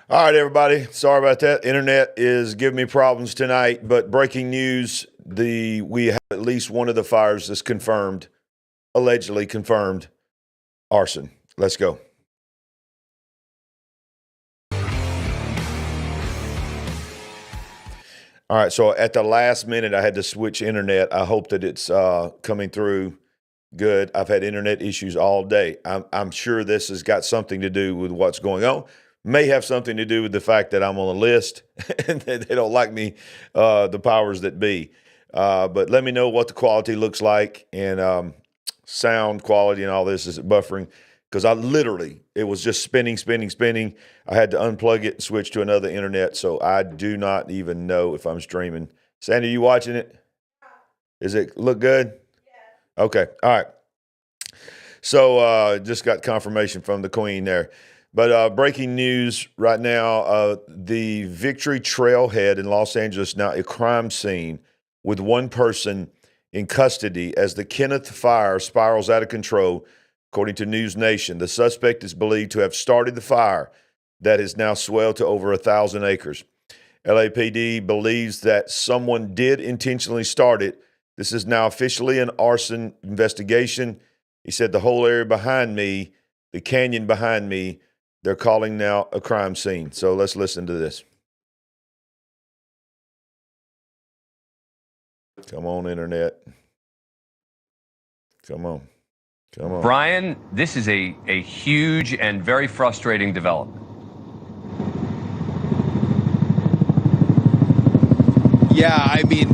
All right, everybody. Sorry about that. Internet is giving me problems tonight, but breaking news, we have at least one of the fires that's confirmed, allegedly confirmed, arson. Let's go. All right, so at the last minute, I had to switch internet. I hope that it's coming through good. I've had internet issues all day. I'm sure this has got something to do with what's going on. May have something to do with the fact that I'm on a list and they don't like me, the powers that be. But let me know what the quality looks like and sound quality and all this. Is it buffering? Because it was just spinning. I had to unplug it and switch to another internet, so I do not even know if I'm streaming. Sandy, you watching it? Does it look good? Okay, all right. So just got confirmation from the Queen there. But breaking news right now, the Victory Trailhead in Los Angeles, now a crime scene with one person in custody as the Kenneth fire spirals out of control. According to News Nation, the suspect is believed to have started the fire that has now swelled to over 1,000 acres. LAPD believes that someone did intentionally start it. This is now officially an arson investigation. He said the whole area behind me, the canyon behind me, they're calling now a crime scene. So let's listen to this. Come on, internet. Come on. Brian, this is a huge and very frustrating development. Yeah, I mean,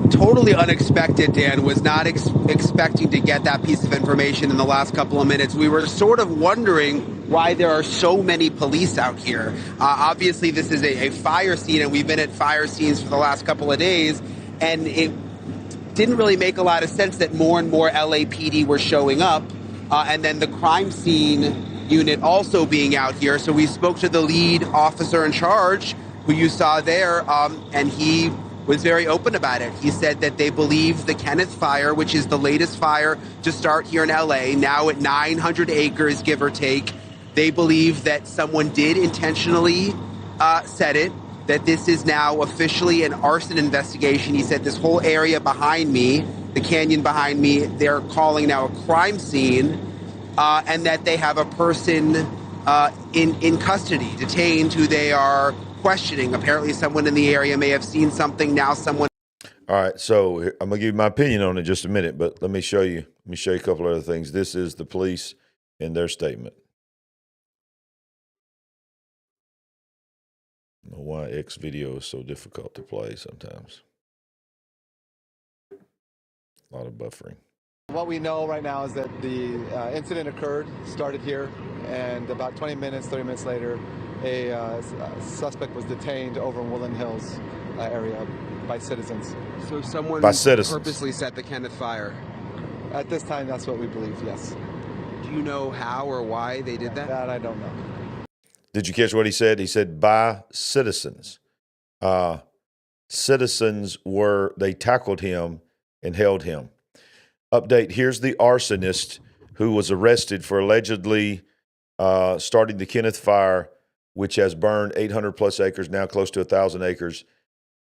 totally unexpected, Dan. Was not expecting to get that piece of information in the last couple of minutes. We were sort of wondering why there are so many police out here. Obviously, this is a fire scene, and we've been at fire scenes for the last couple of days, and it didn't really make a lot of sense that more and more LAPD were showing up, and then the crime scene unit also being out here. So we spoke to the lead officer in charge, who you saw there, and he was very open about it. He said that they believe the Kenneth fire, which is the latest fire to start here in LA, now at 900 acres, give or take, they believe that someone did intentionally set it, that this is now officially an arson investigation. He said this whole area behind me, the canyon behind me, they're calling now a crime scene, and that they have a person in custody, detained, who they are questioning. Apparently someone in the area may have seen something. Now someone. All right, so I'm gonna give you my opinion on it in just a minute, but let me show you a couple other things. This is the police in their statement. I don't know why X video is so difficult to play sometimes. A lot of buffering. What we know right now is that the incident started here, and about 30 minutes later, a suspect was detained over in Woodland Hills area by citizens. So someone purposely set the Kenneth fire? At this time, that's what we believe, yes. Do you know how or why they did that? That I don't know. Did you catch what he said? He said by citizens. Citizens they tackled him and held him. Update, here's the arsonist who was arrested for allegedly starting the Kenneth fire, which has burned 800 plus acres, now close to 1,000 acres.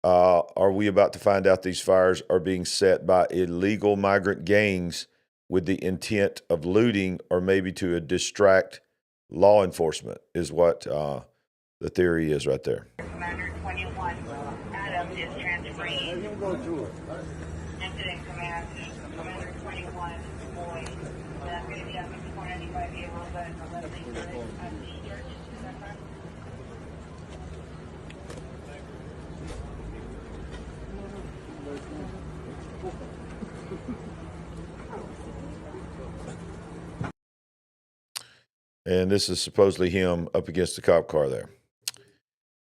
Are we about to find out these fires are being set by illegal migrant gangs with the intent of looting or maybe to distract law enforcement, is what the theory is right there. Commander 21, Adams is transferring. Incident command, Commander 21, Boyd. That's going to be up in 495 a little bit of left lane at the church. Is that correct? And this is supposedly him up against the cop car there.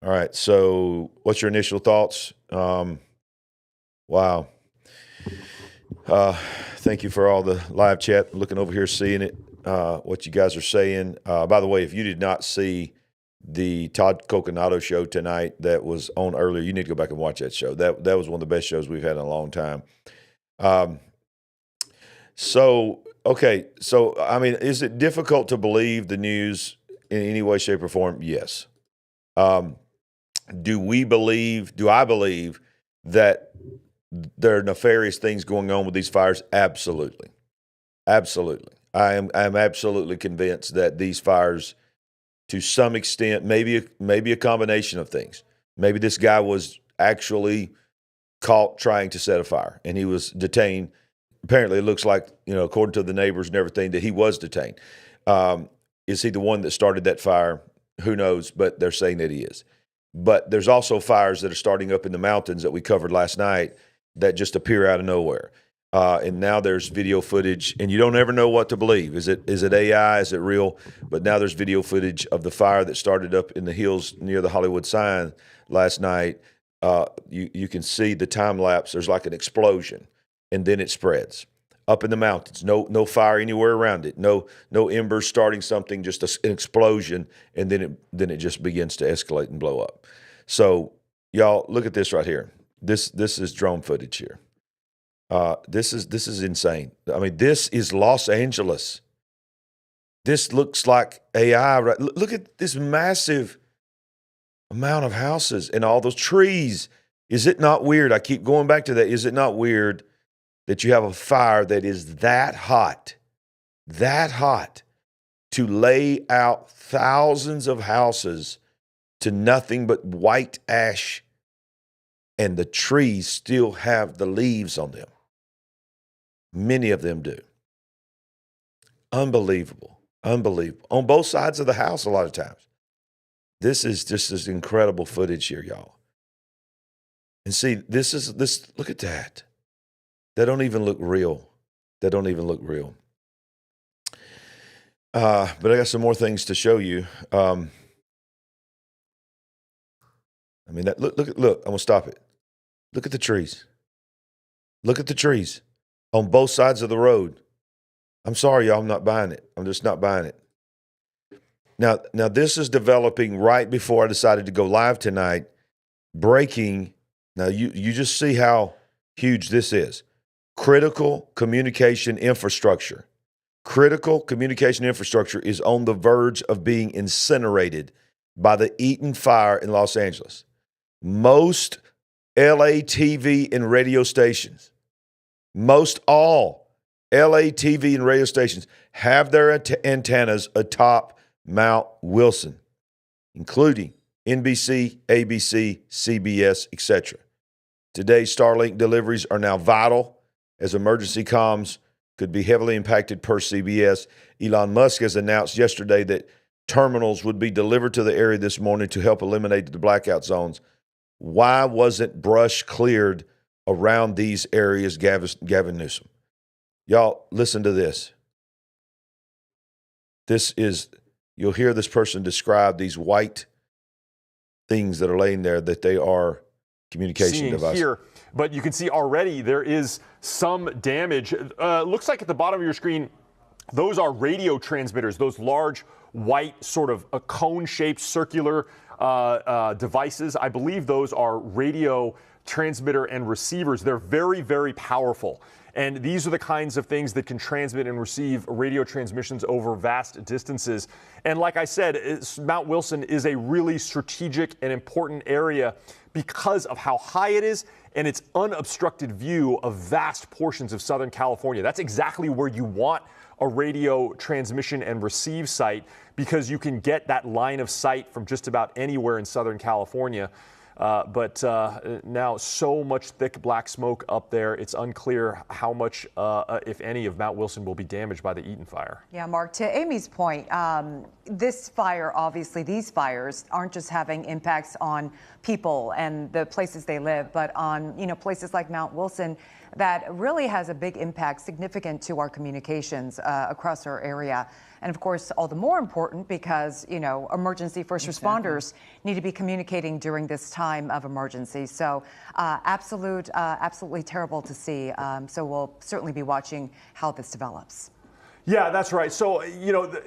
All right, so what's your initial thoughts? Wow. Thank you for all the live chat. Looking over here, seeing it, what you guys are saying. By the way, if you did not see the Todd Coconato show tonight that was on earlier, you need to go back and watch that show. That was one of the best shows we've had in a long time. Okay, so, I mean, is it difficult to believe the news in any way, shape, or form? Yes. Do I believe that there are nefarious things going on with these fires? Absolutely. Absolutely. I'm absolutely convinced that these fires, to some extent, maybe a combination of things. Maybe this guy was actually caught trying to set a fire and he was detained. Apparently, it looks like, according to the neighbors and everything, that he was detained. Is he the one that started that fire? Who knows? But they're saying that he is. But there's also fires that are starting up in the mountains that we covered last night that just appear out of nowhere. And now there's video footage, and you don't ever know what to believe. Is it AI? Is it real? But now there's video footage of the fire that started up in the hills near the Hollywood sign last night. You can see the time lapse. There's like an explosion, and then it spreads up in the mountains. No fire anywhere around it. No embers starting something. Just an explosion, and then it just begins to escalate and blow up. So y'all, look at this right here. This is drone footage here. This is insane. I mean, this is Los Angeles. This looks like AI. Right? Look at this massive amount of houses and all those trees. Is it not weird? I keep going back to that. Is it not weird that you have a fire that is that hot to lay out thousands of houses to nothing but white ash, and the trees still have the leaves on them? Many of them do. Unbelievable. On both sides of the house a lot of times. This is just this incredible footage here, y'all. And see, look at that. They don't even look real. But I got some more things to show you. Look, I'm gonna stop it. Look at the trees. Look at the trees on both sides of the road. I'm sorry, y'all, I'm not buying it. I'm just not buying it. Now this is developing right before I decided to go live tonight. Breaking. Now you just see how huge this is. Critical communication infrastructure. Critical communication infrastructure is on the verge of being incinerated by the Eaton fire in Los Angeles. Most LA TV and radio stations, most all LA TV and radio stations have their antennas atop Mount Wilson, including NBC, ABC, CBS, etc. Today's Starlink deliveries are now vital, as emergency comms could be heavily impacted per CBS. Elon Musk has announced yesterday that terminals would be delivered to the area this morning to help eliminate the blackout zones. Why wasn't brush cleared around these areas, Gavin Newsom? Y'all, listen to this. You'll hear this person describe these white things that are laying there, that they are communication devices. Here, but you can see already there is some damage. Looks like at the bottom of your screen, those are radio transmitters, those large white sort of a cone-shaped circular devices. I believe those are radio transmitter and receivers. They're very, very powerful. And these are the kinds of things that can transmit and receive radio transmissions over vast distances. And like I said, Mount Wilson is a really strategic and important area because of how high it is and its unobstructed view of vast portions of Southern California. That's exactly where you want a radio transmission and receive site, because you can get that line of sight from just about anywhere in Southern California. But now so much thick black smoke up there, it's unclear how much, if any, of Mount Wilson will be damaged by the Eaton fire. Yeah, Mark, to Amy's point, this fire, obviously, these fires aren't just having impacts on people and the places they live, but on, places like Mount Wilson that really has a big impact, significant to our communications across our area. And of course, all the more important because, emergency first responders need to be communicating during this time of emergency. So absolutely terrible to see. So we'll certainly be watching how this develops. Yeah, that's right. So,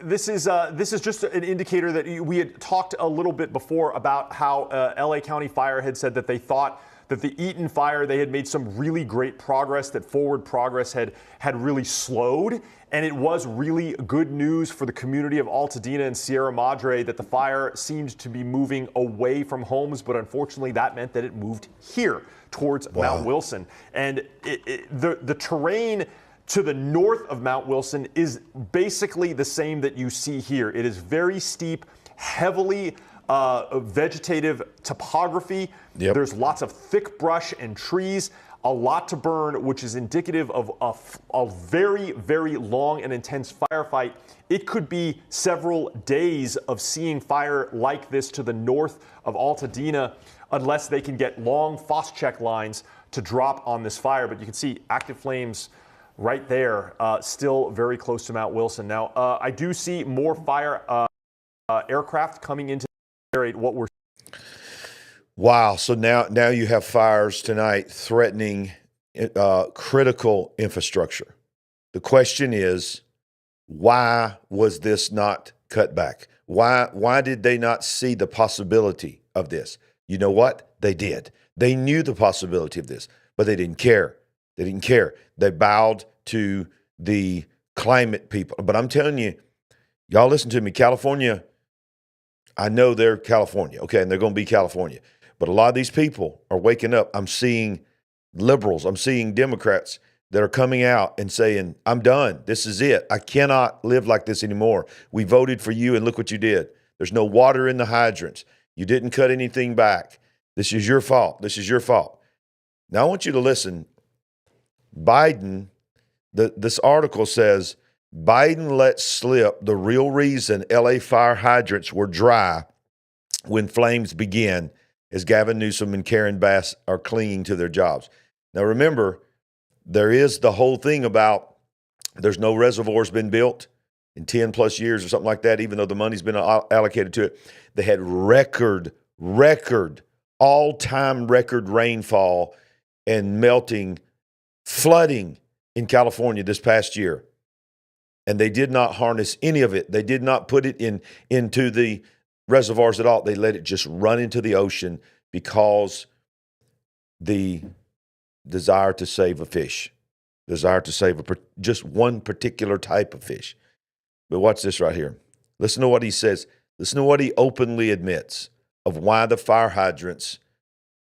this is just an indicator that we had talked a little bit before about how LA County Fire had said that they thought that the Eaton fire, they had made some really great progress, that forward progress had really slowed. And it was really good news for the community of Altadena and Sierra Madre that the fire seemed to be moving away from homes, but unfortunately that meant that it moved here towards Mount Wilson. And the terrain to the north of Mount Wilson is basically the same that you see here. It is very steep, heavily vegetative topography. Yep. There's lots of thick brush and trees, a lot to burn, which is indicative of a very, very long and intense firefight. It could be several days of seeing fire like this to the north of Altadena unless they can get long Phos-Chek lines to drop on this fire. But you can see active flames right there, still very close to Mount Wilson. Now, I do see more fire aircraft coming into the area. What we're Wow. So now you have fires tonight threatening critical infrastructure. The question is, why was this not cut back? Why did they not see the possibility of this? You know what? They did. They knew the possibility of this, but they didn't care. They didn't care. They bowed to the climate people. But I'm telling you, y'all listen to me, California, I know they're California, okay, and they're going to be California. But a lot of these people are waking up. I'm seeing liberals, I'm seeing Democrats that are coming out and saying, I'm done. This is it. I cannot live like this anymore. We voted for you, and look what you did. There's no water in the hydrants. You didn't cut anything back. This is your fault. This is your fault. Now, I want you to listen. Biden, this article says, Biden let slip the real reason LA fire hydrants were dry when flames began, as Gavin Newsom and Karen Bass are clinging to their jobs. Now, remember, there is the whole thing about there's no reservoirs been built in 10 plus years or something like that, even though the money's been allocated to it. They had all-time record rainfall and melting, flooding in California this past year. And they did not harness any of it. They did not put it into the reservoirs at all. They let it just run into the ocean because the desire to save a fish, desire to save just one particular type of fish. But watch this right here. Listen to what he says. Listen to what he openly admits of why the fire hydrants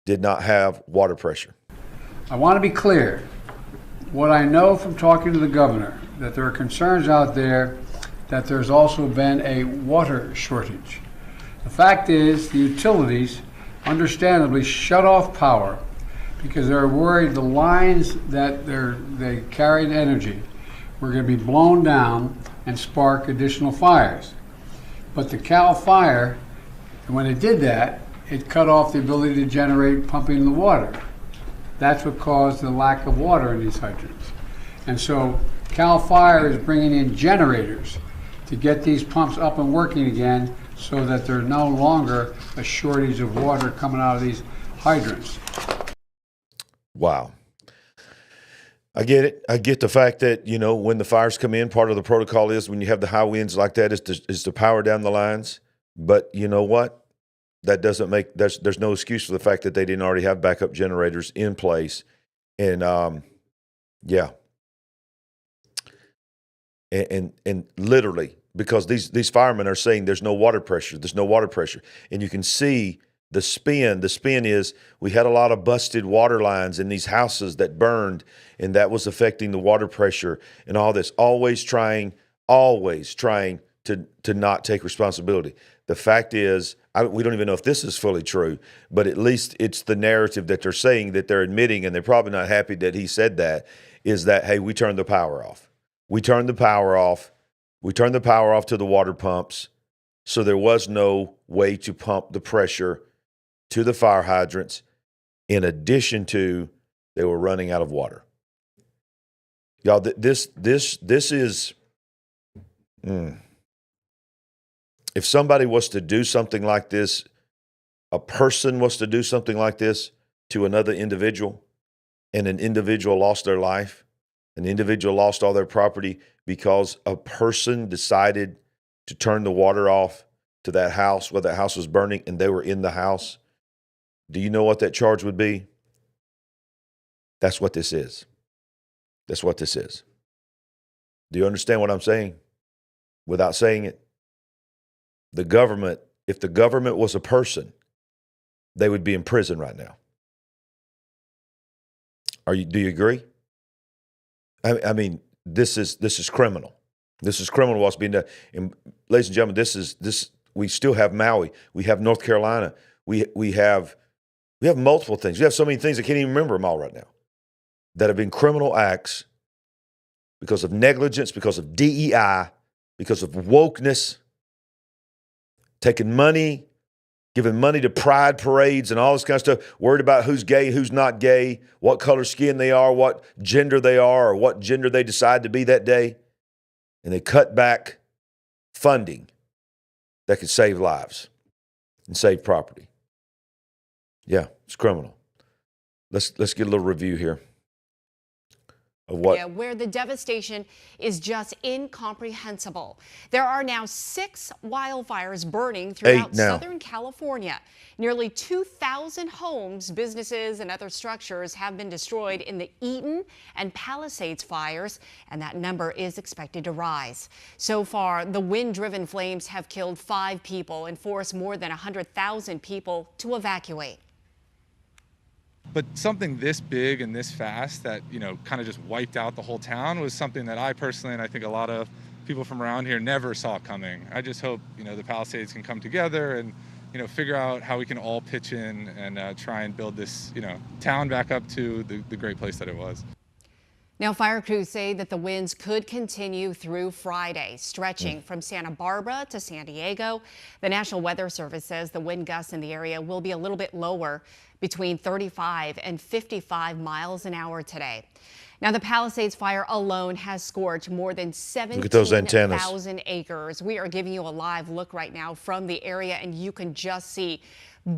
did not have water pressure. I want to be clear. What I know from talking to the governor, that there are concerns out there that there's also been a water shortage. The fact is, the utilities understandably shut off power because they're worried the lines that they carried energy were going to be blown down and spark additional fires. But the Cal Fire, when it did that, it cut off the ability to generate pumping the water. That's what caused the lack of water in these hydrants. And so Cal Fire is bringing in generators to get these pumps up and working again so that there's no longer a shortage of water coming out of these hydrants. Wow. I get it. I get the fact that, when the fires come in, part of the protocol is when you have the high winds like that is to power down the lines. But you know what? That doesn't make, there's no excuse for the fact that they didn't already have backup generators in place. And yeah. And literally, because these firemen are saying there's no water pressure. And you can see the spin. The spin is we had a lot of busted water lines in these houses that burned, and that was affecting the water pressure and all this. Always trying to not take responsibility. The fact is, we don't even know if this is fully true, but at least it's the narrative that they're saying, that they're admitting, and they're probably not happy that he said that, is that, hey, we turned the power off. We turned the power off to the water pumps, so there was no way to pump the pressure to the fire hydrants. In addition to, they were running out of water. Y'all, this is, if somebody was to do something like this, a person was to do something like this to another individual, and an individual lost their life, an individual lost all their property because a person decided to turn the water off to that house where that house was burning and they were in the house, do you know what that charge would be? That's what this is. That's what this is. Do you understand what I'm saying? Without saying it, the government, if the government was a person, they would be in prison right now. Do you agree? I mean, this is criminal. This is criminal what's being done. And ladies and gentlemen, we still have Maui. We have North Carolina. We have multiple things. We have so many things I can't even remember them all right now that have been criminal acts because of negligence, because of DEI, because of wokeness, taking money, giving money to pride parades and all this kind of stuff, worried about who's gay, who's not gay, what color skin they are, what gender they are, or what gender they decide to be that day. And they cut back funding that could save lives and save property. Yeah, it's criminal. Let's get a little review here of what. Where the devastation is just incomprehensible. There are now 6 wildfires burning throughout Southern California. Nearly 2,000 homes, businesses, and other structures have been destroyed in the Eaton and Palisades fires, and that number is expected to rise. So far, the wind-driven flames have killed 5 people and forced more than 100,000 people to evacuate. But something this big and this fast that, kind of just wiped out the whole town was something that I personally, and I think a lot of people from around here, never saw coming. I just hope, the Palisades can come together and, figure out how we can all pitch in and try and build this, town back up to the great place that it was. Now, fire crews say that the winds could continue through Friday, stretching from Santa Barbara to San Diego. The National Weather Service says the wind gusts in the area will be a little bit lower, between 35 and 55 miles an hour today. Now, the Palisades fire alone has scorched more than 17,000 acres. We are giving you a live look right now from the area, and you can just see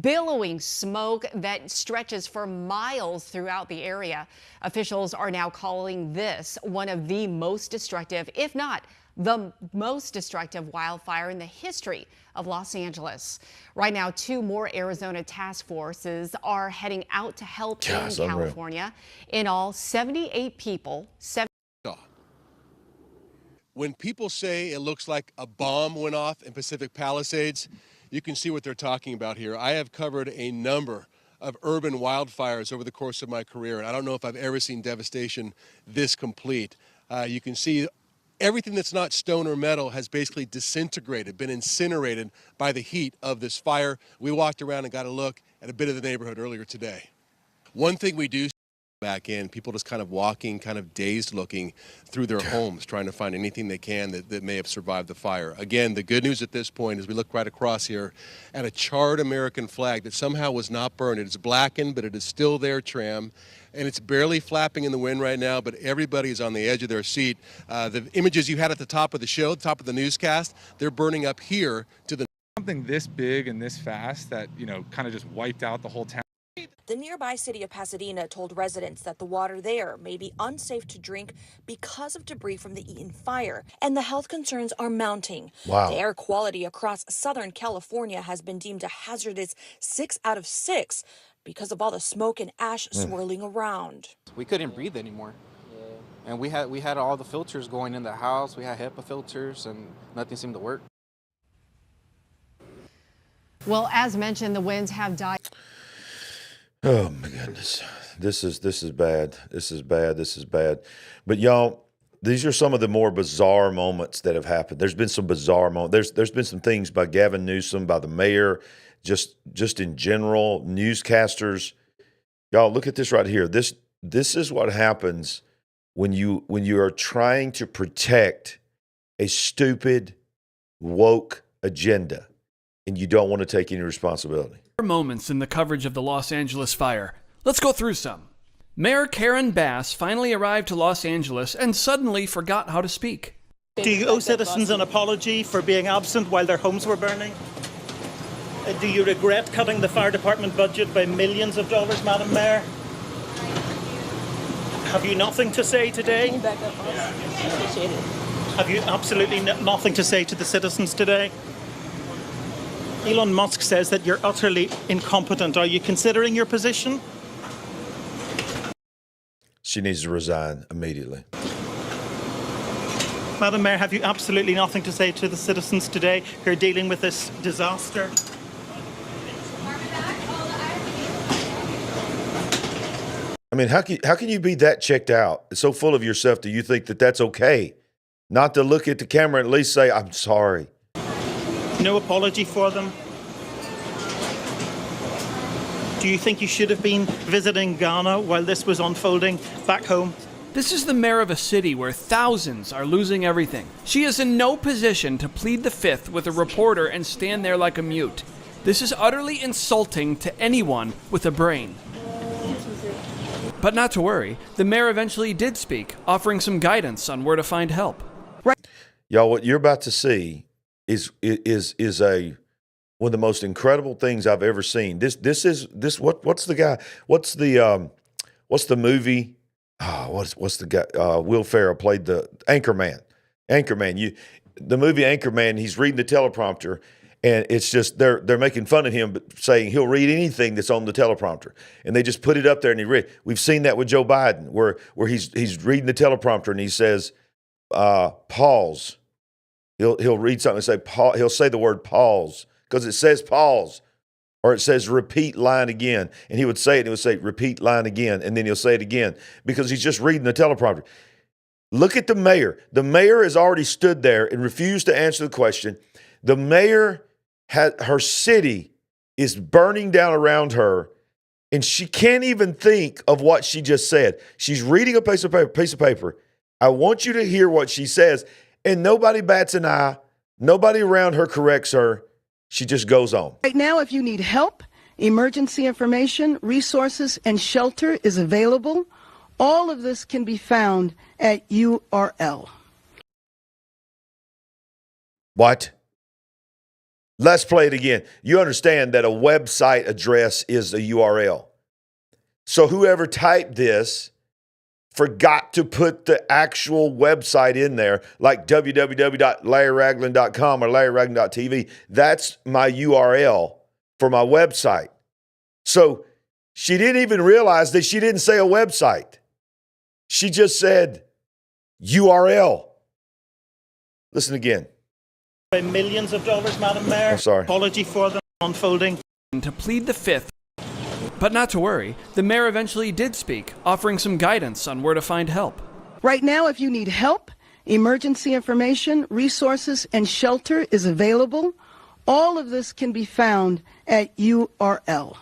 billowing smoke that stretches for miles throughout the area. Officials are now calling this one of the most destructive, if not the most destructive wildfire in the history of Los Angeles. Right now, 2 more Arizona task forces are heading out to help in California. In all, 78 people. When people say it looks like a bomb went off in Pacific Palisades, you can see what they're talking about here. I have covered a number of urban wildfires over the course of my career, and I don't know if I've ever seen devastation this complete. You can see everything that's not stone or metal has basically disintegrated, been incinerated by the heat of this fire. We walked around and got a look at a bit of the neighborhood earlier today. One thing we do back in, people just kind of walking, kind of dazed looking through their homes, trying to find anything they can that may have survived the fire. Again, the good news at this point is we look right across here at a charred American flag that somehow was not burned. It is blackened, but it is still there, Tram. And it's barely flapping in the wind right now, but everybody is on the edge of their seat. The images you had at the top of the show, top of the newscast, they're burning up here to the... Something this big and this fast that, kind of just wiped out the whole town. The nearby city of Pasadena told residents that the water there may be unsafe to drink because of debris from the Eaton fire, and the health concerns are mounting. Wow. The air quality across Southern California has been deemed a hazardous 6 out of 6 because of all the smoke and ash swirling around. We couldn't breathe anymore. And we had all the filters going in the house. We had HEPA filters, and nothing seemed to work. Well, as mentioned, the winds have died. Oh my goodness. This is bad. This is bad. But y'all, these are some of the more bizarre moments that have happened. There's been some bizarre moments. There's been some things by Gavin Newsom, by the mayor, just in general, newscasters. Y'all, look at this right here. This is what happens when you are trying to protect a stupid, woke agenda and you don't want to take any responsibility. Moments in the coverage of the Los Angeles fire. Let's go through some. Mayor Karen Bass finally arrived to Los Angeles and suddenly forgot how to speak. Do you owe citizens an apology for being absent while their homes were burning? Do you regret cutting the fire department budget by millions of dollars, Madam Mayor? Have you nothing to say today? Can you back up, please? Appreciate it. Have you absolutely nothing to say to the citizens today? Elon Musk says that you're utterly incompetent. Are you considering your position? She needs to resign immediately. Madam Mayor, have you absolutely nothing to say to the citizens today who are dealing with this disaster? I mean, how can you be that checked out, so full of yourself, do you think that that's okay? Not to look at the camera and at least say, I'm sorry. No apology for them? Do you think you should have been visiting Ghana while this was unfolding back home? This is the mayor of a city where thousands are losing everything. She is in no position to plead the fifth with a reporter and stand there like a mute. This is utterly insulting to anyone with a brain. But not to worry, the mayor eventually did speak, offering some guidance on where to find help. Y'all, what you're about to see is one of the most incredible things I've ever seen. What's the guy? What's the movie? What's the guy? Will Ferrell played the Anchorman. The movie Anchorman. He's reading the teleprompter, and it's just they're making fun of him, but saying he'll read anything that's on the teleprompter, and they just put it up there and he read. We've seen that with Joe Biden, where he's reading the teleprompter and he says, "Pause." He'll read something and say, "Pause." He'll say the word "pause" because it says "pause," or it says "repeat line again," and he would say it. And he would say "repeat line again," and then he'll say it again because he's just reading the teleprompter. Look at the mayor. The mayor has already stood there and refused to answer the question. The mayor her city is burning down around her, and she can't even think of what she just said. She's reading a piece of paper. I want you to hear what she says, and nobody bats an eye. Nobody around her corrects her. She just goes on. Right now, if you need help, emergency information, resources, and shelter is available. All of this can be found at URL. What? Let's play it again. You understand that a website address is a URL. So whoever typed this forgot to put the actual website in there, like www.larryragland.com or larryragland.tv. That's my URL for my website. So she didn't even realize that she didn't say a website. She just said URL. Listen again. By millions of dollars, Madam Mayor. I'm sorry. Apology for them unfolding. To plead the fifth. But not to worry, the mayor eventually did speak, offering some guidance on where to find help. Right now, if you need help, emergency information, resources, and shelter is available. All of this can be found at URL.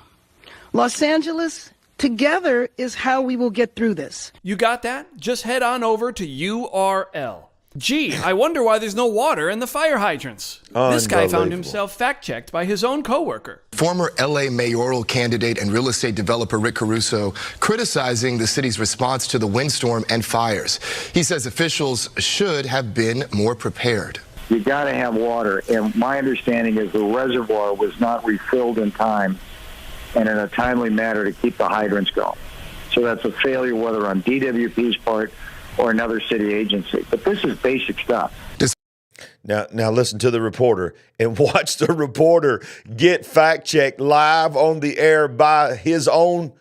Los Angeles, together is how we will get through this. You got that? Just head on over to URL. Gee, I wonder why there's no water in the fire hydrants. This guy found himself fact-checked by his own coworker. Former LA mayoral candidate and real estate developer Rick Caruso criticizing the city's response to the windstorm and fires. He says officials should have been more prepared. You got to have water, and my understanding is the reservoir was not refilled in time and in a timely manner to keep the hydrants going. So that's a failure, whether on DWP's part or another city agency. But this is basic stuff. Now listen to the reporter and watch the reporter get fact-checked live on the air by his own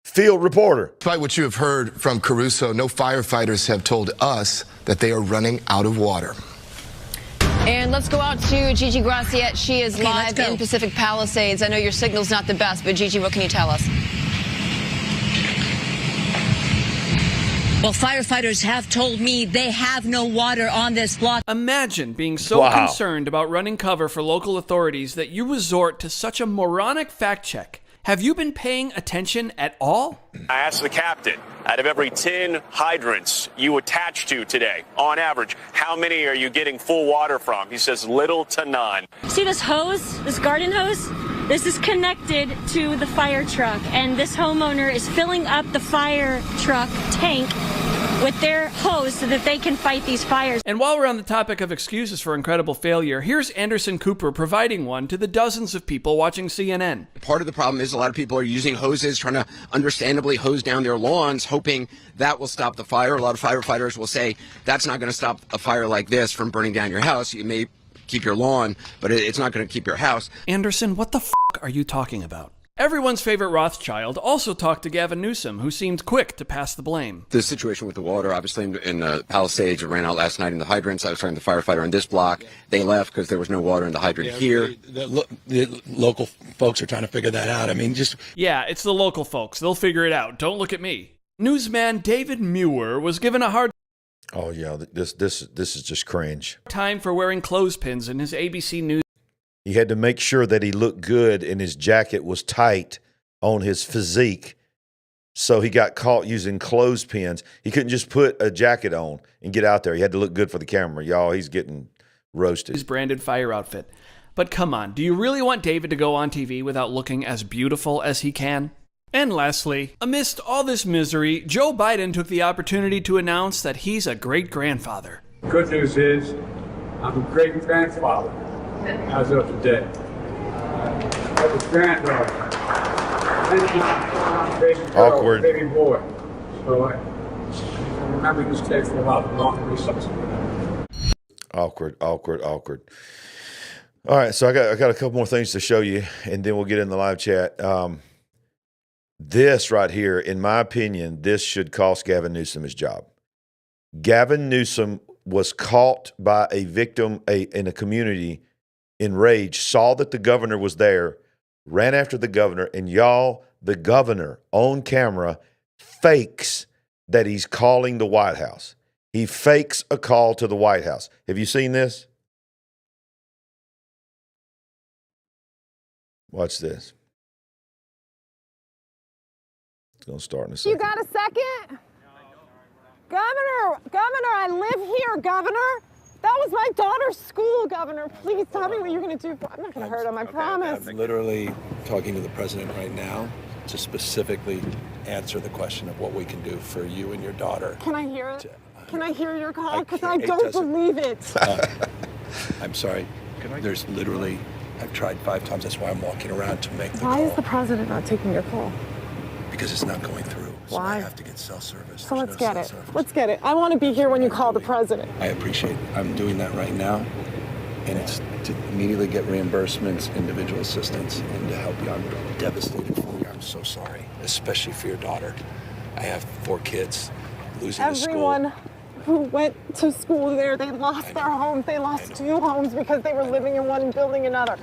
field reporter. Despite what you have heard from Caruso, no firefighters have told us that they are running out of water. And let's go out to Gigi Graciette. She is live in Pacific Palisades. I know your signal's not the best, but Gigi, what can you tell us? Well, firefighters have told me they have no water on this block. Imagine being so concerned about running cover for local authorities that you resort to such a moronic fact check. Have you been paying attention at all? I asked the captain, out of every 10 hydrants you attach to today, on average, how many are you getting full water from? He says little to none. See this hose, this garden hose? This is connected to the fire truck, and this homeowner is filling up the fire truck tank with their hose so that they can fight these fires. And while we're on the topic of excuses for incredible failure, here's Anderson Cooper providing one to the dozens of people watching CNN. Part of the problem is a lot of people are using hoses, trying to understandably hose down their lawns, hoping that will stop the fire. A lot of firefighters will say that's not going to stop a fire like this from burning down your house. You may keep your lawn, but it's not going to keep your house. Anderson, what the f*** are you talking about? Everyone's favorite Rothschild also talked to Gavin Newsom, who seemed quick to pass the blame. The situation with the water, obviously, in the Palisades, it ran out last night in the hydrants. I was talking to the firefighter in this block. They left because there was no water in the hydrant here. The local folks are trying to figure that out. I mean, just... Yeah, it's the local folks. They'll figure it out. Don't look at me. Newsman David Muir was given a hard Oh, yeah, this is just cringe. time for wearing clothespins in his ABC News. He had to make sure that he looked good and his jacket was tight on his physique. So he got caught using clothespins. He couldn't just put a jacket on and get out there. He had to look good for the camera. Y'all, he's getting roasted. His branded fire outfit. But come on, do you really want David to go on TV without looking as beautiful as he can? And lastly, amidst all this misery, Joe Biden took the opportunity to announce that he's a great-grandfather. Good news is, I'm a great-grandfather as of today. I have a granddaughter. Awkward. Baby boy. So I remember this day for about long reasons. Awkward. All right, so I got a couple more things to show you, and then we'll get in the live chat. This right here, in my opinion, this should cost Gavin Newsom his job. Gavin Newsom was caught by a victim in a community enraged, saw that the governor was there, ran after the governor, and y'all, the governor on camera fakes that he's calling the White House. He fakes a call to the White House. Have you seen this? Watch this. It's going to start in a second. You got a second? Governor, I live here, Governor. That was my daughter's school, Governor. Please tell me what you're going to do. I'm not going to hurt him, I promise. I'm literally talking to the president right now to specifically answer the question of what we can do for you and your daughter. Can I hear it? Can I hear your call? Because I it don't doesn't- believe it. I'm sorry. There's literally, I've tried 5 times. That's why I'm walking around to make the Why call. is the president not taking your call? Because it's not going through. So Why? I have to get cell service. So There's let's no get cell it. service. Let's get it. I want to be here when you call the president. I appreciate it. I'm doing that right now. And it's to immediately get reimbursements, individual assistance, and to help you. I'm devastated for you. I'm so sorry, especially for your daughter. I have 4 kids losing the school. Everyone who went to school there, they lost their homes. They lost 2 homes because they were living in one and building another.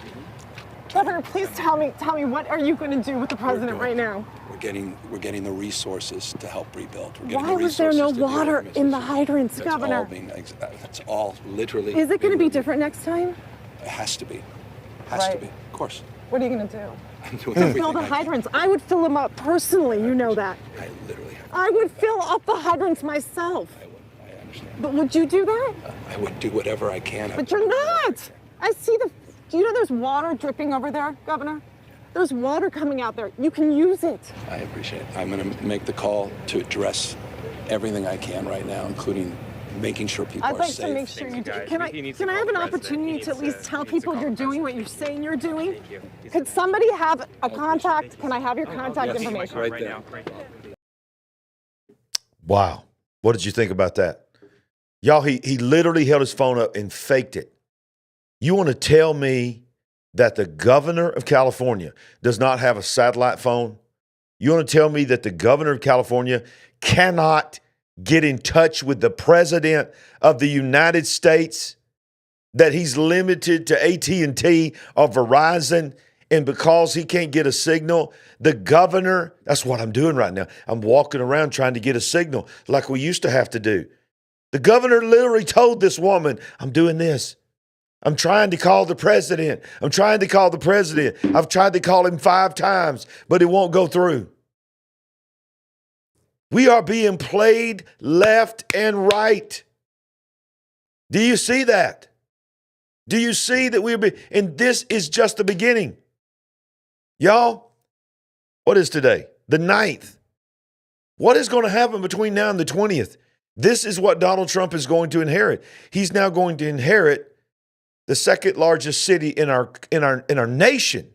Governor, please tell me, what are you going to do with the president right now? We're getting the resources to help rebuild. We're getting Why the was there no resources to do water it. in the hydrants, That's Governor? all that's all literally. Is it going to be different next time? It has to be. Has to Right. be. Of course. What are you going to do? I'm doing Fill everything the I can. hydrants. I would fill them up personally, you know that. I literally have. I would fill up the hydrants myself. I understand. But would you do that? I would do whatever I can. But you're not. I see do you know there's water dripping over there, Governor? There's water coming out there. You can use it. I appreciate it. I'm going to make the call to address everything I can right now, including making sure people I'd are like safe. to make sure you do. Can I have an opportunity to at least tell people you're doing what you're saying you're doing? Could somebody have a contact? Can I have your contact information? Right there. Wow. What did you think about that? Y'all, he literally held his phone up and faked it. You want to tell me that the governor of California does not have a satellite phone? You want to tell me that the governor of California cannot get in touch with the president of the United States, that he's limited to AT&T or Verizon, and because he can't get a signal, the governor, that's what I'm doing right now. I'm walking around trying to get a signal like we used to have to do. The governor literally told this woman, I'm doing this. I'm trying to call the president. I've tried to call him 5 times, but it won't go through. We are being played left and right. Do you see that? Do you see that and this is just the beginning. Y'all, what is today? The 9th. What is going to happen between now and the 20th? This is what Donald Trump is going to inherit. He's now going to inherit the 2nd largest city in our nation,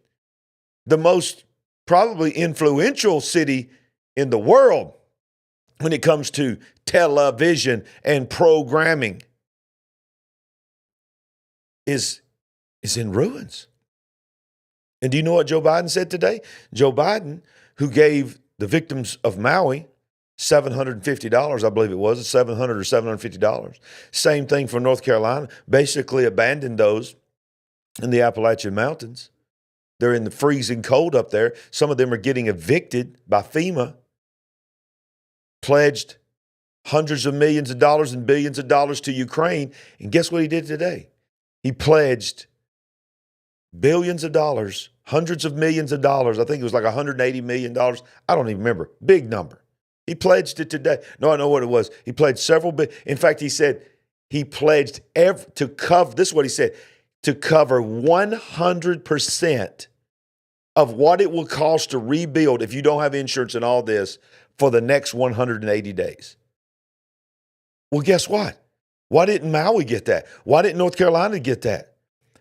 the most probably influential city in the world when it comes to television and programming, is in ruins. And do you know what Joe Biden said today? Joe Biden, who gave the victims of Maui $750, I believe it was, $700 or $750. Same thing for North Carolina, basically abandoned those in the Appalachian Mountains. They're in the freezing cold up there. Some of them are getting evicted by FEMA, pledged hundreds of millions of dollars and billions of dollars to Ukraine. And guess what he did today? He pledged billions of dollars, hundreds of millions of dollars. I think it was like $180 million. I don't even remember. Big number. He pledged it today. No, I know what it was. He pledged several big. In fact, he said he pledged to cover, this is what he said, to cover 100% of what it will cost to rebuild if you don't have insurance and all this for the next 180 days. Well, guess what? Why didn't Maui get that? Why didn't North Carolina get that?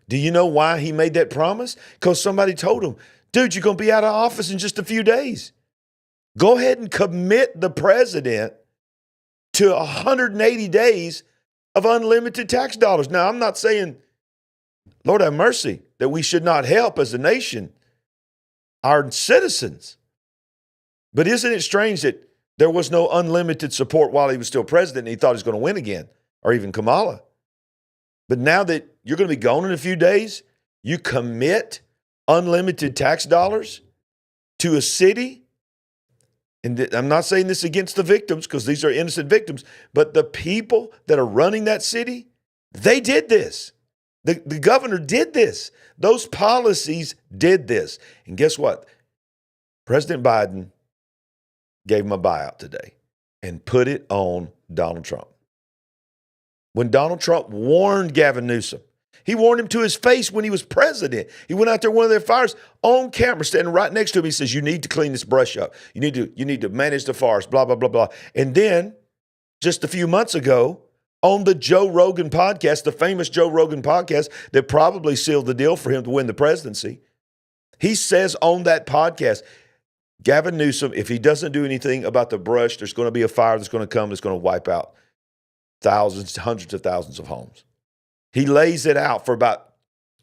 Do you know why he made that promise? Because somebody told him, dude, you're going to be out of office in just a few days. Go ahead and commit the president to 180 days of unlimited tax dollars. Now, I'm not saying, Lord have mercy, that we should not help as a nation our citizens. But isn't it strange that there was no unlimited support while he was still president and he thought he was going to win again, or even Kamala? But now that you're going to be gone in a few days, you commit unlimited tax dollars to a city. And I'm not saying this against the victims because these are innocent victims, but the people that are running that city, they did this. The governor did this. Those policies did this. And guess what? President Biden gave him a buyout today and put it on Donald Trump. When Donald Trump warned Gavin Newsom, he warned him to his face when he was president. He went out there, one of their fires, on camera, standing right next to him. He says, you need to clean this brush up. You need to manage the forest, blah, blah, blah, blah. And then just a few months ago, on the Joe Rogan podcast, the famous Joe Rogan podcast that probably sealed the deal for him to win the presidency, he says on that podcast, Gavin Newsom, if he doesn't do anything about the brush, there's going to be a fire that's going to come that's going to wipe out thousands, hundreds of thousands of homes. He lays it out for about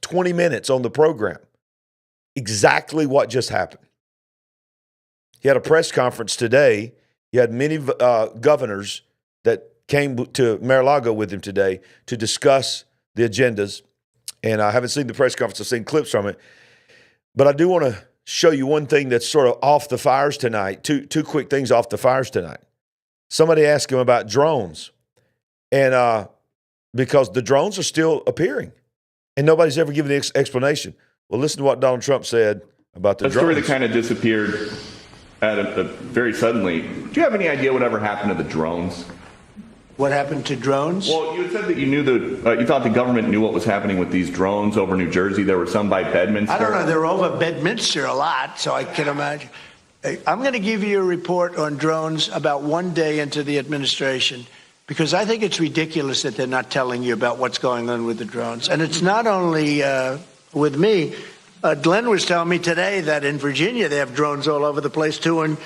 20 minutes on the program. Exactly what just happened. He had a press conference today. He had many governors that came to Mar-a-Lago with him today to discuss the agendas. And I haven't seen the press conference. I've seen clips from it. But I do want to show you one thing that's sort of off the fires tonight. Two quick things off the fires tonight. Somebody asked him about drones. And because the drones are still appearing. And nobody's ever given the explanation. Well, listen to what Donald Trump said about the drones. A story that kind of disappeared very suddenly. Do you have any idea whatever happened to the drones? What happened to drones? Well, you had said that you thought the government knew what was happening with these drones over New Jersey. There were some by Bedminster. I don't know. They're over Bedminster a lot, so I can imagine. I'm going to give you a report on drones about one day into the administration, because I think it's ridiculous that they're not telling you about what's going on with the drones. And it's not only with me. Glenn was telling me today that in Virginia they have drones all over the place, too, and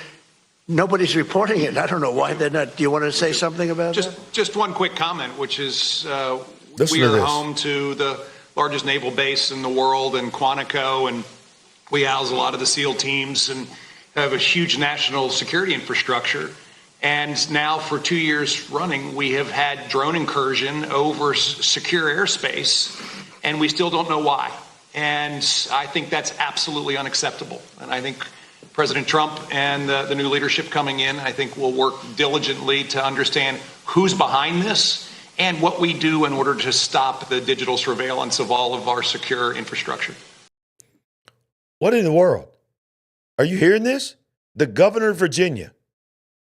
nobody's reporting it. I don't know why they're not. Do you want to say something about that? Just one quick comment, which is we are home to the largest naval base in the world in Quantico, and we house a lot of the SEAL teams and have a huge national security infrastructure. And now for 2 years running, we have had drone incursion over secure airspace, and we still don't know why. And I think that's absolutely unacceptable. And I think President Trump and the new leadership coming in, I think, will work diligently to understand who's behind this and what we do in order to stop the digital surveillance of all of our secure infrastructure. What in the world? Are you hearing this? The governor of Virginia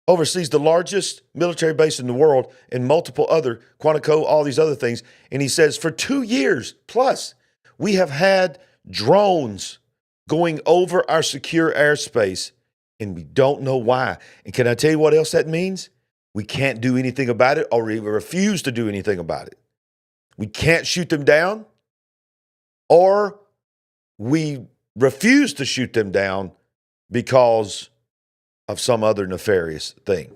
oversees the largest military base in the world and multiple other, Quantico, all these other things. And he says for 2 years plus, we have had drones going over our secure airspace, and we don't know why. And can I tell you what else that means? We can't do anything about it, or we refuse to do anything about it. We can't shoot them down, or we refuse to shoot them down because of some other nefarious thing.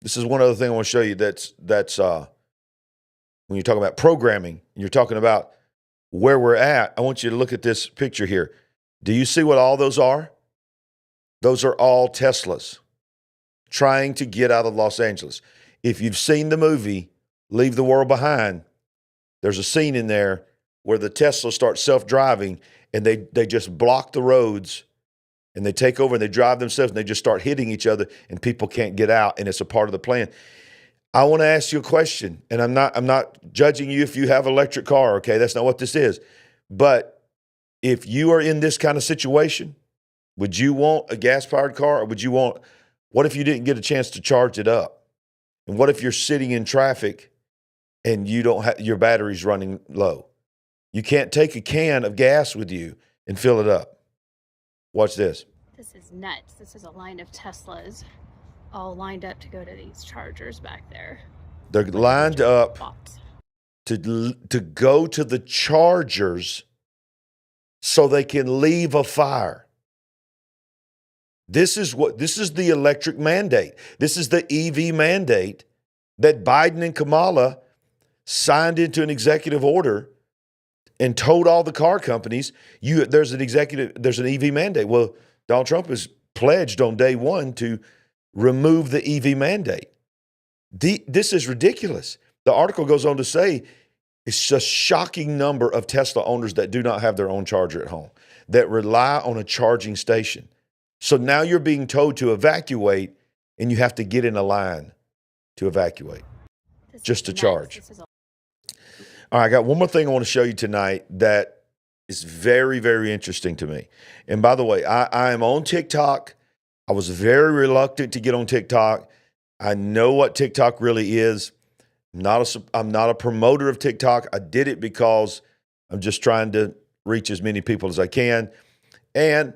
This is one other thing I want to show you that's when you're talking about programming, and you're talking about where we're at, I want you to look at this picture here. Do you see what all those are? Those are all Teslas trying to get out of Los Angeles. If you've seen the movie Leave the World Behind, there's a scene in there where the Teslas start self-driving and they just block the roads and they take over and they drive themselves and they just start hitting each other and people can't get out, and it's a part of the plan. I want to ask you a question, and I'm not judging you if you have an electric car, okay? That's not what this is. But if you are in this kind of situation, would you want a gas-powered car, or what if you didn't get a chance to charge it up? And what if you're sitting in traffic and you don't have, your battery's running low? You can't take a can of gas with you and fill it up. Watch this. This is nuts. This is a line of Teslas all lined up to go to these chargers back there. They're lined up to go to the chargers so they can leave a fire. This is the electric mandate. This is the EV mandate that Biden and Kamala signed into an executive order and told all the car companies, there's an EV mandate. Well, Donald Trump has pledged on day one to remove the EV mandate. This is ridiculous. The article goes on to say it's a shocking number of Tesla owners that do not have their own charger at home, that rely on a charging station. So now you're being told to evacuate, and you have to get in a line to evacuate just to charge. All right, I got one more thing I want to show you tonight that is very, very interesting to me. And by the way, I am on TikTok. I was very reluctant to get on TikTok. I know what TikTok really is. I'm not a promoter of TikTok. I did it because I'm just trying to reach as many people as I can. And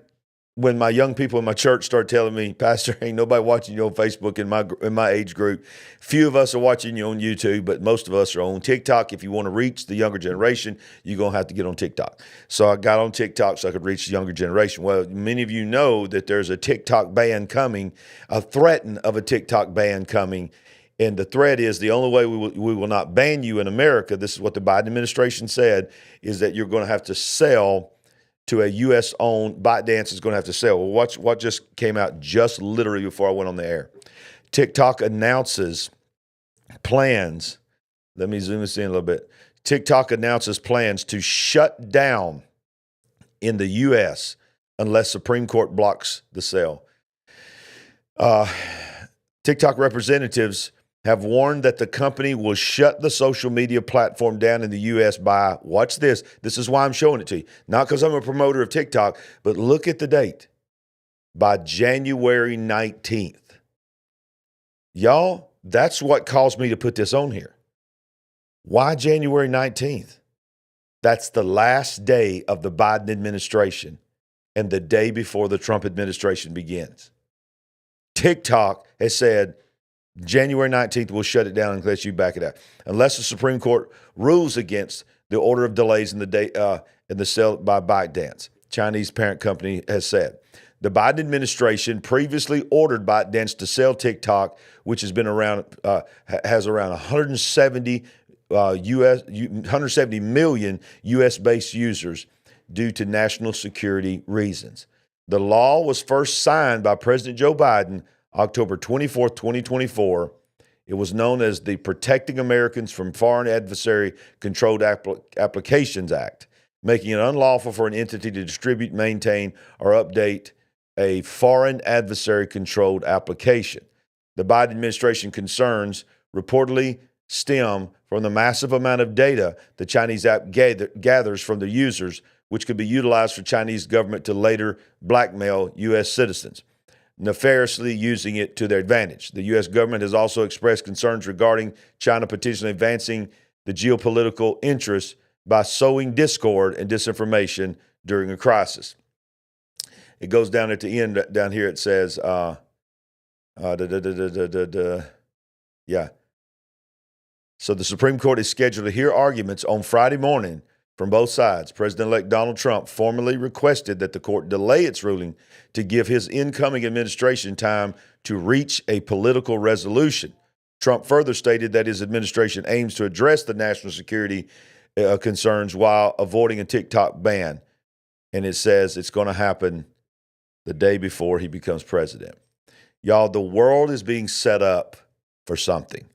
when my young people in my church start telling me, Pastor, ain't nobody watching you on Facebook in my age group. Few of us are watching you on YouTube, but most of us are on TikTok. If you want to reach the younger generation, you're going to have to get on TikTok. So I got on TikTok so I could reach the younger generation. Well, many of you know that there's a TikTok ban coming, a threat of a TikTok ban coming. And the threat is the only way we will not ban you in America, this is what the Biden administration said, is that you're going to have to sell to a U.S.-owned, ByteDance is going to have to sell. Well, watch what just came out just literally before I went on the air. TikTok announces plans. Let me zoom this in a little bit. TikTok announces plans to shut down in the U.S. unless Supreme Court blocks the sale. TikTok representatives have warned that the company will shut the social media platform down in the U.S. by, watch this, this is why I'm showing it to you. Not because I'm a promoter of TikTok, but look at the date, by January 19th. Y'all, that's what caused me to put this on here. Why January 19th? That's the last day of the Biden administration and the day before the Trump administration begins. TikTok has said, January 19th, we'll shut it down unless you back it out. Unless the Supreme Court rules against the order of delays in the sale by ByteDance, Chinese parent company has said. The Biden administration previously ordered ByteDance to sell TikTok, which has been around, has around 170 million U.S.-based users due to national security reasons. The law was first signed by President Joe Biden October 24th, 2024. It was known as the Protecting Americans from Foreign Adversary Controlled Applications Act, making it unlawful for an entity to distribute, maintain, or update a foreign adversary controlled application. The Biden administration concerns reportedly stem from the massive amount of data the Chinese app gathers from the users, which could be utilized for Chinese government to later blackmail U.S. citizens, nefariously using it to their advantage. The U.S. government has also expressed concerns regarding China potentially advancing the geopolitical interests by sowing discord and disinformation during a crisis. It goes down at the end, down here it says, yeah. So the Supreme Court is scheduled to hear arguments on Friday morning from both sides. President-elect Donald Trump formally requested that the court delay its ruling to give his incoming administration time to reach a political resolution. Trump further stated that his administration aims to address the national security concerns while avoiding a TikTok ban. And it says it's going to happen the day before he becomes president. Y'all, the world is being set up for something.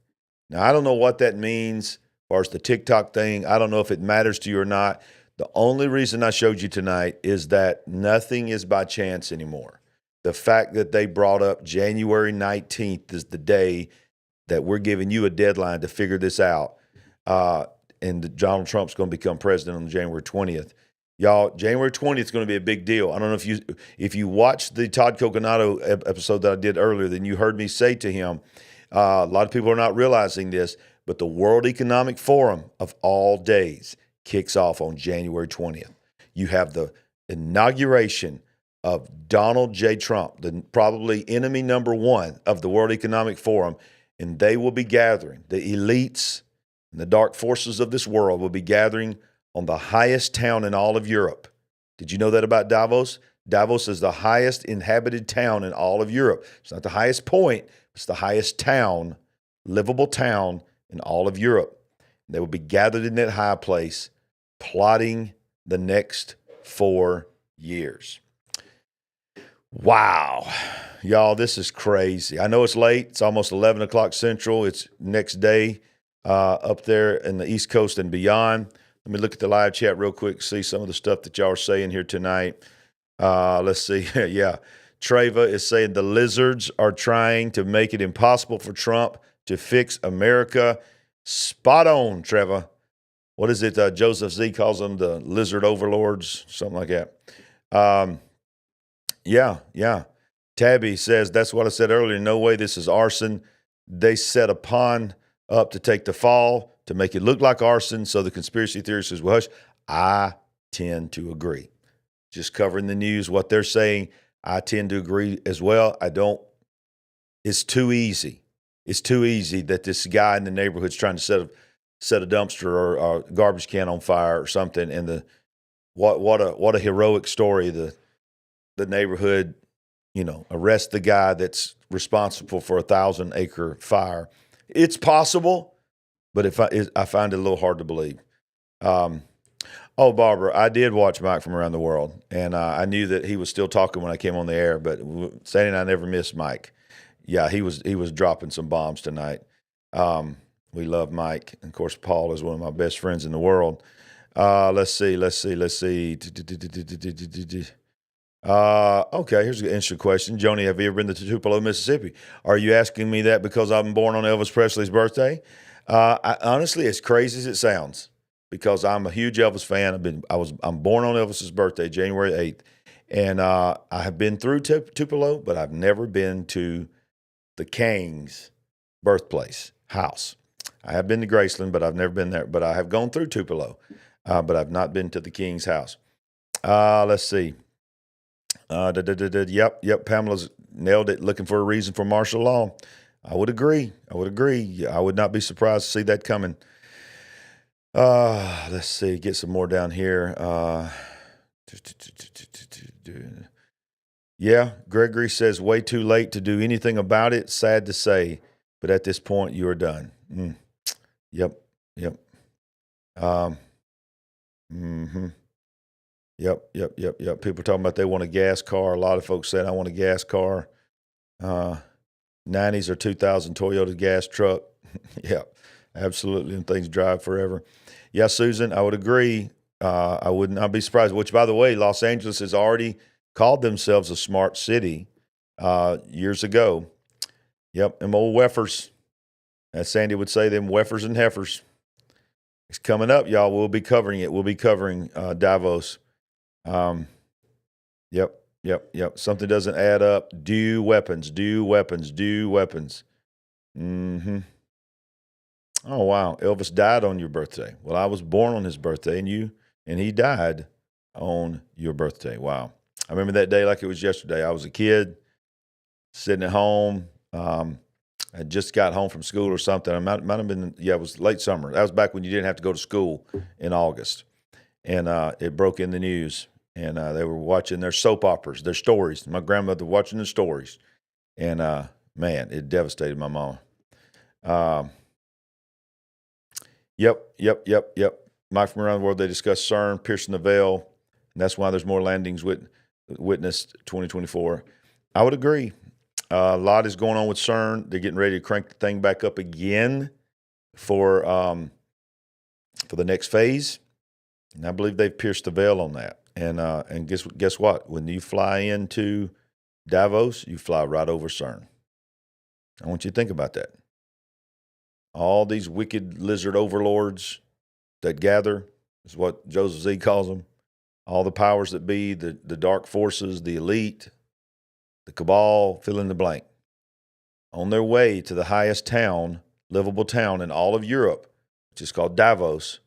Now, I don't know what that means as far as the TikTok thing. I don't know if it matters to you or not. The only reason I showed you tonight is that nothing is by chance anymore. The fact that they brought up January 19th is the day that we're giving you a deadline to figure this out. And Donald Trump's going to become president on January 20th. Y'all, January 20th is going to be a big deal. I don't know if you watched the Todd Coconato episode that I did earlier, then you heard me say to him, a lot of people are not realizing this, but the World Economic Forum of all days kicks off on January 20th. You have the inauguration of Donald J. Trump, the probably enemy number one of the World Economic Forum, and they will be gathering. The elites and the dark forces of this world will be gathering on the highest town in all of Europe. Did you know that about Davos? Davos is the highest inhabited town in all of Europe. It's not the highest point, it's the highest town, livable town in all of Europe. They will be gathered in that high place, plotting the next 4 years. Wow. Y'all, this is crazy. I know it's late. It's almost 11 o'clock Central. It's next day up there in the East Coast and beyond. Let me look at the live chat real quick, see some of the stuff that y'all are saying here tonight. Let's see. Yeah. Treva is saying the lizards are trying to make it impossible for Trump to fix America. Spot on, Treva. What is it? Joseph Z calls them the lizard overlords, something like that. Yeah. Tabby says, that's what I said earlier. No way this is arson. They set a pond up to take the fall, to make it look like arson, so the conspiracy theorists will hush. I tend to agree. Just covering the news, what they're saying, I tend to agree as well. It's too easy. It's too easy that this guy in the neighborhood's trying to set a dumpster or a garbage can on fire or something. And what a heroic story. The neighborhood, arrest the guy that's responsible for a 1,000-acre fire. It's possible, but I find it a little hard to believe. Barbara, I did watch Mike from Around the World, and I knew that he was still talking when I came on the air, but Sandy and I never missed Mike. Yeah, he was dropping some bombs tonight. We love Mike. And of course, Paul is one of my best friends in the world. Let's see. Okay, here's an interesting question. Joni, have you ever been to Tupelo, Mississippi? Are you asking me that because I'm born on Elvis Presley's birthday? Honestly, as crazy as it sounds, because I'm a huge Elvis fan. I'm born on Elvis's birthday, January 8th. And I have been through Tupelo, but I've never been to the King's birthplace house. I have been to Graceland, but I've never been there. But I have gone through Tupelo, but I've not been to the King's house. Let's see. Yep. Pamela's nailed it. Looking for a reason for martial law. I would agree. I would not be surprised to see that coming. Let's see. Get some more down here. Yeah. Gregory says way too late to do anything about it. Sad to say, but at this point you are done. Yep. Yep. People talking about they want a gas car. A lot of folks said, I want a gas car. 90s or 2000 Toyota gas truck. Yeah, absolutely. And things drive forever. Yeah, Susan, I would agree. I would not be surprised, which, by the way, Los Angeles has already called themselves a smart city years ago. Yep, them old weffers. As Sandy would say, them weffers and heifers. It's coming up, y'all. We'll be covering it. We'll be covering Davos. Yep. Something doesn't add up. Do weapons. Oh, wow. Elvis died on your birthday. Well, I was born on his birthday, and he died on your birthday. Wow. I remember that day like it was yesterday. I was a kid sitting at home. I just got home from school or something. I might have been, it was late summer. That was back when you didn't have to go to school in August. And it broke in the news. And they were watching their soap operas, their stories. My grandmother watching the stories. And, man, it devastated my mom. Yep. Mike from around the world, they discuss CERN, piercing the veil, and that's why there's more landings witnessed 2024. I would agree. A lot is going on with CERN. They're getting ready to crank the thing back up again for the next phase, and I believe they've pierced the veil on that. And guess what? When you fly into Davos, you fly right over CERN. I want you to think about that. All these wicked lizard overlords that gather is what Joseph Z calls them. All the powers that be, the dark forces, the elite, the cabal, fill in the blank. On their way to the highest town, livable town in all of Europe, which is called Davos,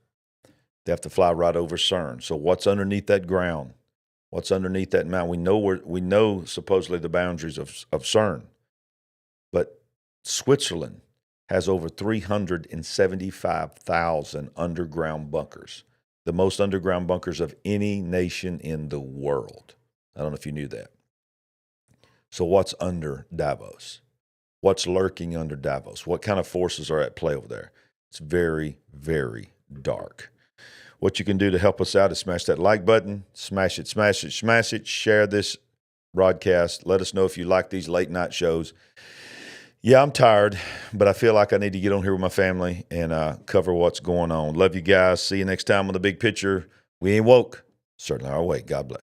they have to fly right over CERN. So what's underneath that ground? What's underneath that mountain? We know supposedly the boundaries of CERN, but Switzerland has over 375,000 underground bunkers, the most underground bunkers of any nation in the world. I don't know if you knew that. So what's under Davos? What's lurking under Davos? What kind of forces are at play over there? It's very, very dark. What you can do to help us out is smash that like button, smash it, smash it, smash it, share this broadcast. Let us know if you like these late night shows. Yeah, I'm tired, but I feel like I need to get on here with my family and cover what's going on. Love you guys. See you next time on The Big Picture. We ain't woke. Certainly our way. God bless.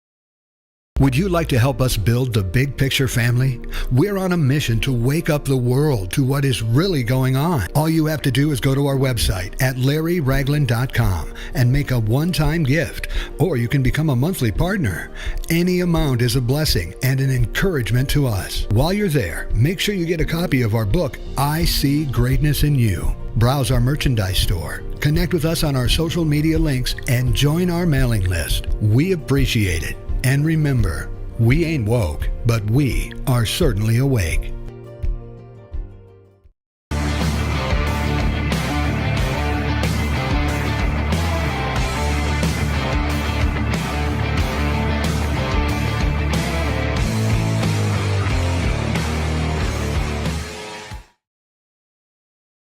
Would you like to help us build the Big Picture family? We're on a mission to wake up the world to what is really going on. All you have to do is go to our website at LarryRagland.com and make a one-time gift, or you can become a monthly partner. Any amount is a blessing and an encouragement to us. While you're there, make sure you get a copy of our book, I See Greatness in You. Browse our merchandise store, connect with us on our social media links, and join our mailing list. We appreciate it. And remember, we ain't woke, but we are certainly awake.